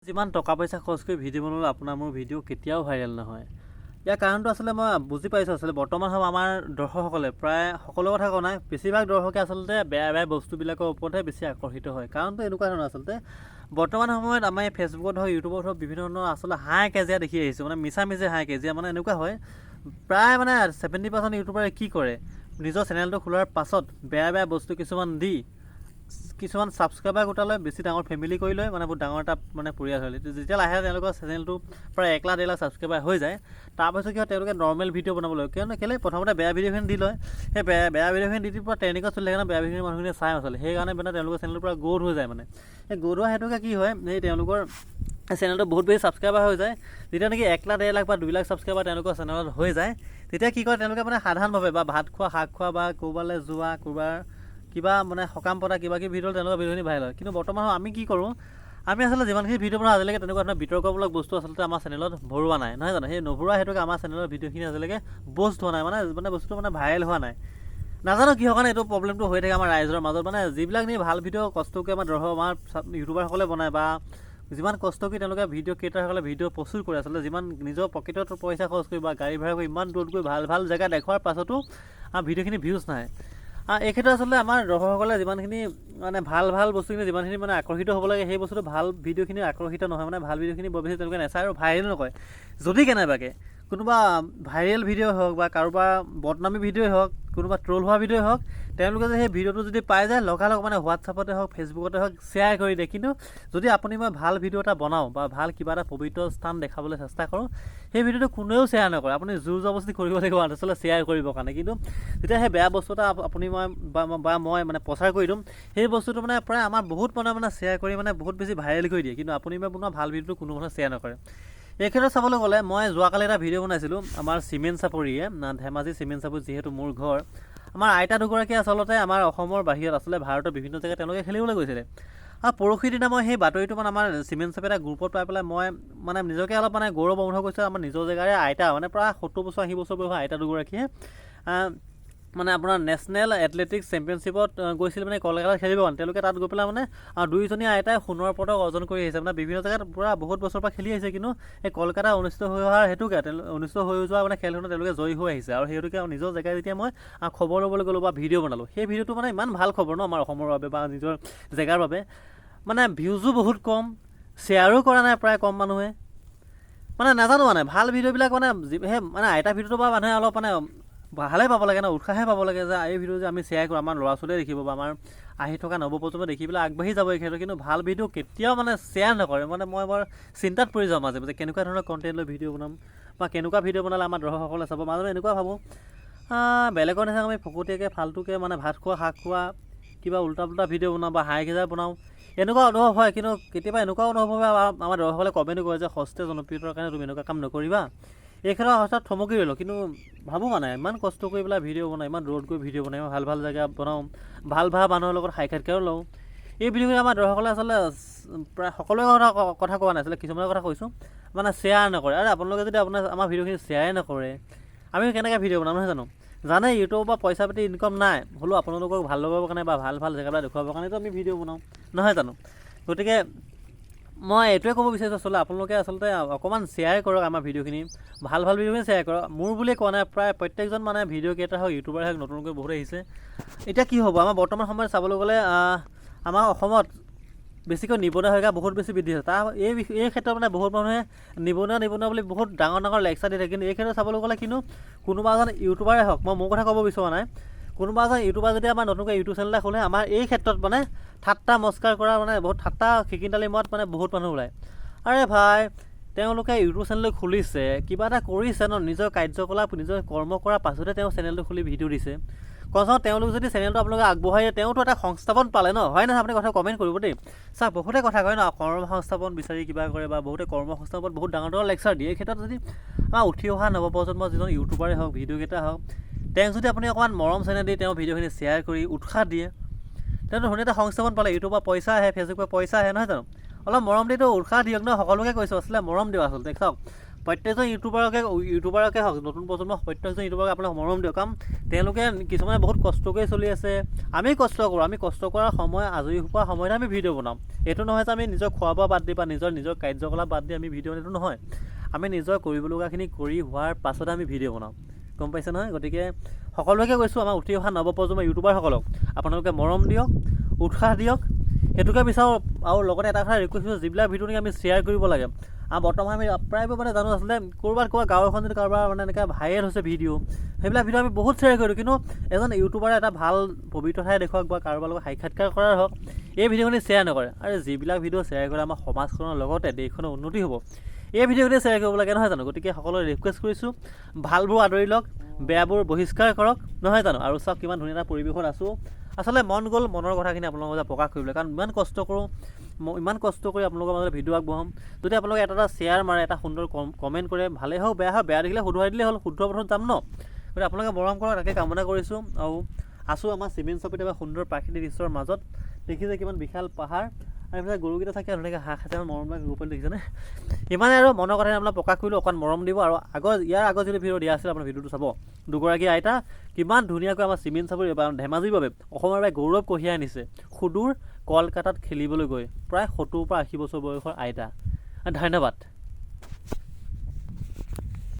যিমান টকা পইচা খৰচ কৰি ভিডিঅ' বনালে আপোনাৰ মোৰ ভিডিঅ' কেতিয়াও ভাইৰেল নহয়। ইয়াৰ কাৰণটো আচলতে মই বুজি পাইছোঁ। আচলতে বৰ্তমান সময় আমাৰ দৰ্শকসকলে প্ৰায় সকলো কথা কোৱা নাই, বেছিভাগ দৰ্শকে আচলতে বেয়া বেয়া বস্তুবিলাকৰ ওপৰতহে বেছি আকৰ্ষিত হয়। কাৰণটো এনেকুৱা ধৰণৰ আচলতে বৰ্তমান সময়ত আমাৰ এই ফেচবুকত হওক ইউটিউবত হওক বিভিন্ন ধৰণৰ আচলতে হাই কাজিয়া দেখি আহিছোঁ। মানে মিছা হাই কাজিয়া মানে এনেকুৱা হয়, প্ৰায় মানে 70% ইউটিউবাৰে কি কৰে, নিজৰ চেনেলটো খোলাৰ পাছত বেয়া বস্তু কিছুমান দি কিছুমান ছাবস্ক্ৰাইবাৰ গোটালৈ বেছি ডাঙৰ ফেমিলি কৰি লয়, মানে বহুত ডাঙৰ এটা মানে পৰিয়াল হয়। যেতিয়া লাহে তেওঁলোকৰ চেনেলটো প্ৰায় 1 লাখ 1.5 লাখ ছাবস্ক্ৰাইবাৰ হৈ যায়, তাৰপাছত কি হয় তেওঁলোকে নৰ্মেল ভিডিঅ' বনাবলৈ কেলে প্ৰথমতে বেয়া ভিডিঅ'খিনি দি লয়। সেই বেয়া ভিডিঅ'খিনি দি পৰা ট্ৰেণ্ডিঙত চলি থাকে ন, বেয়া ভিডিঅ'খিনি মানুহখিনিয়ে চাই আচলতে সেইকাৰণে মানে তেওঁলোকৰ চেনেলটোৰ পৰা গ্ৰ'থ হৈ যায়। মানে সেই গ্ৰ'থ হোৱা হেতুকে কি হয়, এই তেওঁলোকৰ চেনেলটো বহুত বেছি ছাবস্ক্ৰাইবাৰ হৈ যায়। যেতিয়া নেকি 1 লাখ 1.5 লাখ বা 2 লাখ ছাবস্ক্ৰাইবাৰ তেওঁলোকৰ চেনেলত হৈ যায়, তেতিয়া কি কৰে তেওঁলোকে মানে সাধাৰণভাৱে বা ভাত খোৱা শাক খোৱা বা ক'ৰবালৈ যোৱা ক'ৰবাৰ কিবা মানে সকাম পতা কিবা কিবি ভিডিঅ' তেওঁলোকৰ ভিডিঅ'খিনি ভাইৰেল হয়। কিন্তু বৰ্তমান আমি কি কৰোঁ, আমি আচলতে যিমানখিনি ভিডিঅ' বনাওঁ আজিলৈকে তেনেকুৱা ধৰণৰ বিতৰ্কমূলক বস্তু আচলতে আমাৰ চেনেলত ভৰোৱা নাই, নহয় জানো? সেই নভৰোৱা হেতুকে আমাৰ চেনেলৰ ভিডিঅ'খিনি আজিলৈকে বষ্ট হোৱা নাই, মানে বস্তুটো মানে ভাইৰেল হোৱা নাই। নাজানো কিহৰ কাৰণে এইটো প্ৰব্লেমটো হৈ থাকে আমাৰ ৰাইজৰ মাজত। মানে যিবিলাক নি ভাল ভিডিঅ' কষ্ট কৰি আমাৰ আমাৰ ইউটিউবাৰসকলে বনায় বা যিমান কষ্ট কৰি তেওঁলোকে ভিডিঅ' ক্ৰিয়েটাৰসকলে ভিডিঅ' প্ৰস্তুত কৰে, আচলতে যিমান নিজৰ পকেটত পইচা খৰচ কৰি বা গাড়ী ভাড়া কৰি ইমান দূৰত গৈ ভাল জেগা দেখুৱাৰ পাছতো ভিডিঅ'খিনি ভিউজ নাহে। এই ক্ষেত্ৰত আচলতে আমাৰ দৰ্শকসকলে যিমানখিনি মানে ভাল বস্তুখিনি যিমানখিনি মানে আকৰ্ষিত হ'ব লাগে, সেই বস্তুটো ভাল ভিডিঅ'খিনি আকৰ্ষিত নহয়। মানে ভাল ভিডিঅ'খিনি বৰ বেছি তেওঁলোকে নাচায় আৰু ভাইৰেল নকৰে। যদি কেনেবাকৈ কোনোবা ভাইৰেল ভিডিঅ' হওক বা কাৰোবাৰ বদনামী ভিডিঅ'ই হওক, কোনোবা ট্ৰল হোৱা ভিডিঅ'ই হওক, তেওঁলোকে যে সেই ভিডিঅ'টো যদি পাই যায় লগালগ মানে হোৱাটছআপতে হওক ফেচবুকতে হওক শ্বেয়াৰ কৰি দিয়ে। কিন্তু যদি মই ভাল ভিডিঅ' এটা বনাওঁ বা ভাল কিবা এটা পবিত্ৰ স্থান দেখাবলৈ চেষ্টা কৰোঁ, সেই ভিডিঅ'টো কোনেও শ্বেয়াৰ নকৰে। আপুনি জোৰ জবৰদস্তি কৰিব লাগিব আচলতে শ্বেয়াৰ কৰিবৰ কাৰণে। কিন্তু যেতিয়া সেই বেয়া বস্তু এটা মই মানে প্ৰচাৰ কৰি দিম, সেই বস্তুটো মানে প্ৰায় আমাৰ বহুত মানে শ্বেয়াৰ কৰি মানে বহুত বেছি ভাইৰেল কৰি দিয়ে। কিন্তু আপুনি বনোৱা ভাল ভিডিঅ'টো কোনো মানুহে শ্বেয়াৰ নকৰে। এই ক্ষেত্ৰত চাবলৈ গ'লে মই যোৱাকালি এটা ভিডিঅ' বনাইছিলোঁ আমাৰ চিমেণ্ট চাপৰিয়ে, ধেমাজি চিমেণ্ট চাপৰি যিহেতু মোৰ ঘৰ। আমাৰ আইতা দুগৰাকী আচলতে আমাৰ অসমৰ বাহিৰত আচলতে ভাৰতৰ বিভিন্ন জেগাত তেওঁলোকে খেলিবলৈ গৈছিলে। আৰু পৰহিৰ দিনা মই সেই বাতৰিটো মানে আমাৰ চিমেণ্ট চাপৰি এটা গ্ৰুপত পাই পেলাই মই মানে নিজকে অলপ মানে গৌৰৱ অনুভৱ কৰিছোঁ। আমাৰ নিজৰ জেগাৰে আইতা মানে প্ৰায় 70 বছৰ 80 বছৰ বয়সৰ আইতা দুগৰাকীয়ে মানে আপোনাৰ নেশ্যনেল এথলেটিক্স চেম্পিয়নশ্বিপত গৈছিল মানে কলকাতাত খেলিব। তেওঁলোকে তাত গৈ পেলাই মানে দুয়োজনী আইতাই সোণৰ পদক অৰ্জন কৰি আহিছে। মানে বিভিন্ন জেগাত পূৰা বহুত বছৰৰ পৰা খেলি আহিছে, কিন্তু এই কলকাতা অনুষ্ঠিত হৈ অহাৰ হেতুকে অনুষ্ঠিত হৈ যোৱা মানে খেলখনত তেওঁলোকে জয়ী হৈ আহিছে। আৰু সেইটোকে নিজৰ জেগাত যেতিয়া মই খবৰ ল'বলৈ গ'লোঁ বা ভিডিঅ' বনালোঁ, সেই ভিডিঅ'টো মানে ইমান ভাল খবৰ ন আমাৰ অসমৰ বাবে বা নিজৰ জেগাৰ বাবে, মানে ভিউজো বহুত কম, শ্বেয়াৰো কৰা নাই প্ৰায় কম মানুহে। মানে নাজানো মানে ভাল ভিডিঅ'বিলাক মানে সেই মানে আইতা ভিডিঅ'টো বা মানুহে অলপ মানে ভালে পাব লাগে ন, উৎসাহে পাব লাগে যে এই ভিডিঅ' যে আমি শ্বেয়াৰ কৰোঁ, আমাৰ ল'ৰা ছোৱালীয়ে দেখিব বা আমাৰ আহি থকা নৱপ্ৰজন্মই দেখি পেলাই আগবাঢ়ি যাব এই ক্ষেত্ৰত। কিন্তু ভাল ভিডিঅ' কেতিয়াও মানে শ্বেয়াৰ নকৰে। মানে মই বৰ চিন্তাত পৰি যাওঁ মাজে মাজে কেনেকুৱা ধৰণৰ কণ্টেণ্ট লৈ ভিডিঅ' বনাম বা কেনেকুৱা ভিডিঅ' বনালে আমাৰ দৰ্শকসকলে চাব। মাজে মাজে এনেকুৱা ভাবোঁ বেলেগৰ নিচিনা আমি ফকতীয়াকৈ ফাল্টুকৈ মানে ভাত খোৱা শাক খোৱা কিবা উল্টা ভিডিঅ' বনাওঁ বা হাই গেজাৰ বনাওঁ, এনেকুৱা অনুভৱ হয়। কিন্তু কেতিয়াবা এনেকুৱা অনুভৱ হয় আমাৰ দৰ্শকসকলে কমেণ্ট কৰে যে সস্তীয়া জনপ্ৰিয়তাৰ কাৰণে তুমি এনেকুৱা কাম নকৰিবা। এই ক্ষেত্ৰত হঠাৎ থমকি ৰ'লোঁ। কিন্তু ভাবোঁ মানে ইমান কষ্ট কৰি পেলাই ভিডিঅ' বনাই, ইমান দূৰত গৈ ভিডিঅ' বনাই, ভাল জেগা বনাওঁ, ভাল মানুহৰ লগত সাক্ষাৎকাৰো লওঁ। এই ভিডিঅ'খিনি আমাৰ দৰ্শকসকলে আচলতে প্ৰায় সকলোৰে কথা কোৱা নাই, আচলতে কিছুমানৰ কথা কৈছোঁ, মানে শ্বেয়াৰ নকৰে। আৰু আপোনালোকে যদি আমাৰ ভিডিঅ'খিনি শ্বেয়াৰে নকৰে, আমি কেনেকৈ ভিডিঅ' বনাম নহয় জানো? জানে ইউটিউবৰ পৰা পইচা পাতি ইনকাম নাই, হ'লেও আপোনালোকক ভাল লগাবৰ কাৰণে বা ভাল জেগাবিলাক দেখুৱাবৰ কাৰণেতো আমি ভিডিঅ' বনাওঁ, নহয় জানো? গতিকে মই এইটোৱে ক'ব বিচাৰিছোঁ, আচলতে আপোনালোকে আচলতে অকণমান শ্বেয়াৰ কৰক আমাৰ ভিডিঅ'খিনি, ভাল ভিডিঅ'খিনি শ্বেয়াৰ কৰক। মোৰ বুলিয়ে কোৱা নাই, প্ৰায় প্ৰত্যেকজন মানে ভিডিঅ' ক্ৰিয়েটাৰ হওক ইউটিউবাৰে হওক নতুনকৈ বহুত আহিছে। এতিয়া কি হ'ব, আমাৰ বৰ্তমান সময়ত চাবলৈ গ'লে আমাৰ অসমত বেছিকৈ নিবনুৱা সংখ্যা বহুত বেছি বৃদ্ধি হৈছে। এই ক্ষেত্ৰত মানে বহুত মানুহে নিবনুৱা বুলি বহুত ডাঙৰ লেকচাৰ দি থাকে। কিন্তু এই ক্ষেত্ৰত চাবলৈ গ'লে কিন্তু কোনোবা এজন ইউটিউবাৰে হওক, মই মোৰ কথা ক'ব বিচৰা নাই, কোনোবা এজন ইউটিউবাৰ যদি আমাৰ নতুনকৈ ইউটিউব চেনেল এটা খোলে, আমাৰ এই ক্ষেত্ৰত মানে ঠাট্টা মস্কাৰ কৰা মানে বহুত ঠাট্টা খিকিন্দালি মত মানে বহুত মানুহ ওলায়। আৰে ভাই, তেওঁলোকে ইউটিউব চেনেল খুলিছে, কিবা এটা কৰিছে ন, নিজৰ কাৰ্যকলাপ নিজৰ কৰ্ম কৰাৰ পাছতে তেওঁ চেনেলটো খুলি ভিডিঅ' দিছে। কমচে কম তেওঁলোক যদি চেনেলটো আপোনালোকে আগবঢ়াই দিয়ে, তেওঁতো এটা সংস্থাপন পালে ন, হয় নহয়? আপুনি কথা কমেণ্ট কৰিব দেই। চাওক, বহুতে কথা কয় ন, কৰ্ম সংস্থাপন বিচাৰি কিবা কৰে বা বহুতে কৰ্ম সংস্থাপন বহুত ডাঙৰ লেকচাৰ দিয়ে। এই ক্ষেত্ৰত যদি আমাৰ উঠি অহা নৱপ্ৰজন্মৰ যিজন ইউটিউবাৰে হওক ভিডিঅ' ক্ৰিয়েটাৰ হওক, তেওঁক যদি আপুনি অকণমান মৰম চেনেল দি তেওঁ ভিডিঅ'খিনি শ্বেয়াৰ কৰি উৎসাহ দিয়ে, তেওঁতো ধুনীয়া এটা সংস্থাপন পালে। ইউটিউবৰ পইচা আহে, ফেচবুকৰ পইচা আহে, নহয় জানো? অলপ মৰম দিটো উৎসাহ দিয়ক ন, সকলোকে কৈছোঁ আচলতে মৰম দিওঁ আচলতে। চাওক, প্ৰত্যেকজন ইউটিউবাৰকে হওক, নতুন প্ৰজন্মৰ প্ৰত্যেকজন ইউটিউবাৰকে আপোনালোক মৰম দিয়ক, কাৰণ তেওঁলোকে কিছুমানে বহুত কষ্ট কৰি চলি আছে। আমি কষ্ট কৰোঁ, আমি কষ্ট কৰাৰ সময় আজৰি হোৱা সময়তে আমি ভিডিঅ' বনাম। এইটো নহয় যে আমি নিজৰ খোৱা বোৱা বাদ দি বা নিজৰ কাৰ্যকলাপ বাদ দি আমি ভিডিঅ' এইটো নহয়। আমি নিজৰ কৰিবলগাখিনি কৰি হোৱাৰ পাছতে আমি ভিডিঅ' বনাওঁ, গম পাইছে নহয়। গতিকে সকলোকে কৈছোঁ, আমাৰ উঠি অহা নৱপ্ৰজন্মৰ ইউটিউবাৰসকলক আপোনালোকে মৰম দিয়ক, উৎসাহ দিয়ক, সেইটোকে বিচাৰোঁ। আৰু লগতে এটা কথা ৰিকুৱেষ্ট কৰিছোঁ, যিবিলাক ভিডিঅ' নেকি আমি শ্বেয়াৰ কৰিব লাগে। আৰু বৰ্তমান আমি প্ৰায়বোৰ মানে জানো আচলতে ক'ৰবাত গাঁও এখন যদি কাৰোবাৰ মানে এনেকৈ ভাইৰেল হৈছে ভিডিঅ', সেইবিলাক ভিডিঅ' আমি বহুত শ্বেয়াৰ কৰি দিওঁ। কিন্তু এজন ইউটিউবাৰে এটা ভাল পবিত্ৰ ঠাই দেখুৱাওক বা কাৰোবাৰ লগত সাক্ষাৎকাৰ কৰাৰ হওক, এই ভিডিঅ'খিনি শ্বেয়াৰ নকৰে। আৰু যিবিলাক ভিডিঅ' শ্বেয়াৰ কৰে আমাৰ সমাজখনৰ লগতে দেশখনৰ উন্নতি হ'ব, এই ভিডিঅ'খিনি শ্বেয়াৰ কৰিব লাগে, নহয় জানো। গতিকে সকলোৱে ৰিকুৱেষ্ট কৰিছোঁ, ভালবোৰ আদৰি লওক, বেয়াবোৰ বহিষ্কাৰ কৰক, নহয় জানো। আৰু চাওক কিমান ধুনীয়া এটা পৰিৱেশত আছোঁ। আচলতে মন গ'ল মনৰ কথাখিনি আপোনালোকৰ মাজত প্ৰকাশ কৰিবলৈ, কাৰণ ইমান কষ্ট কৰোঁ, ইমান কষ্ট কৰি আপোনালোকৰ মাজত ভিডিঅ' আগবঢ়াম। যদি আপোনালোকে এটা শ্বেয়াৰ মাৰে, এটা সুন্দৰ কমেণ্ট কৰে, ভালেই হওক বেয়া হওক, বেয়া দেখিলে শুধৰাই দিলেই হ'ল, শুদ্ধ পথত যাম ন। গতিকে আপোনালোকে মৰম কৰক, তাকে কামনা কৰিছোঁ। আৰু আছোঁ আমাৰ চিমেণ্ট চপিত বা সুন্দৰ প্ৰাকৃতিক দৃশ্যৰ মাজত। দেখিছে কিমান বিশাল পাহাৰ, আৰু এইফালে গৰুকেইটা থাকে, ধুনীয়াকৈ হাঁহ খাইছে, মৰমবিলাক গৰু পোৱালি দেখিছেনে। ইমানে আৰু মনৰ কথাখিনি আপোনাক প্ৰকাশ কৰিলোঁ, অকণমান মৰম দিব। আৰু ইয়াৰ আগত যদি ভিডিঅ' দিয়া আছিল, আপোনাৰ ভিডিঅ'টো চাব। দুগৰাকী আইতা কিমান ধুনীয়াকৈ আমাৰ চিমেণ্ট চাপৰি বা ধেমাজিৰ বাবে অসমৰ বাবে গৌৰৱ কঢ়িয়াই আনিছে, সুদূৰ কলকাতাত খেলিবলৈ গৈ, প্ৰায় 70 পৰা 80 বছৰ বয়সৰ আইতা। ধন্যবাদ।